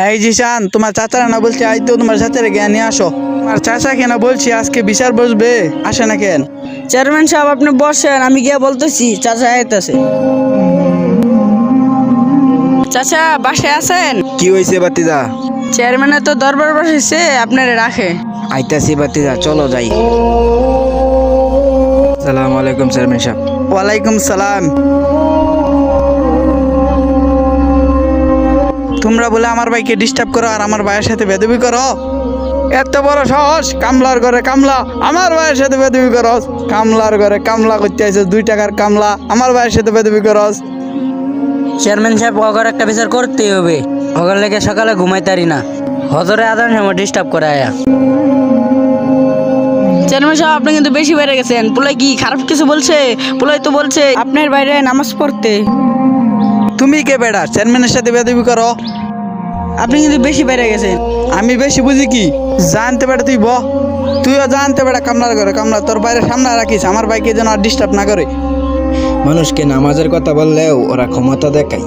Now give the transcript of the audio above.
এই জিশান, তোমার চাচারা না বলছি আই তো তোমার চাচারে জ্ঞান নিয়ে আসো। তোমার চাচাকে না বলছি আজকে বিচার বসবে, আসে না কেন? চেয়ারম্যান সাহেব আপনি বসেন, আমি গিয়ে বলতেছি চাচা আইতাছে। চাচা বাসায় আছেন? কি হয়েছে বাতিজা? চেয়ারম্যানের তো দরবার বসেছে, আপনারে রাখে। আইতাছি বাতিজা, চলো যাই। সালাম আলাইকুম চেয়ারম্যান সাহেব। ওয়ালাইকুম সালাম। তোমরা বলে আমার ভাইকে ডিস্টার্ব করো আর আমার ভাইয়ের সাথে বেদবি করো? এত বড় সাহস, কামলার ঘরে কামলা আমার ভাইয়ের সাথে বেদবি করস? কামলার ঘরে কামলা করতে আইছিস, 2 টাকার কামলা আমার ভাইয়ের সাথে বেদবি করস? চেয়ারম্যান সাহেব অগর একটা বিচার করতেই হবে। অগর লেগে সকালে ঘুমাইতারি না, হজরে আদান সময় ডিস্টার্ব করে আয়া। চেয়ারম্যান সাহেব আপনি কিন্তু বেশি বেড়ে গেছেন। পুলাই কি খারাপ কিছু বলছে? পুলাই তো বলছে আপনার বাইরে নামাজ পড়তে। তুমি কে বেড়া চেয়ারম্যানের সাথে বেদবি করো? আপনি কিন্তু বেশি বেড়ে গেছেন। আমি বেশি বুঝি কি? জানতে বেড়া তুই তুইও জানতে বেড়া কামলার ঘরে কামলা, তোর বাইরে সামনে রাখিস, আমার ভাইকে যেন আর ডিস্টার্ব না করে। মানুষকে নামাজের কথা বললেও ওরা ক্ষমতা দেখায়।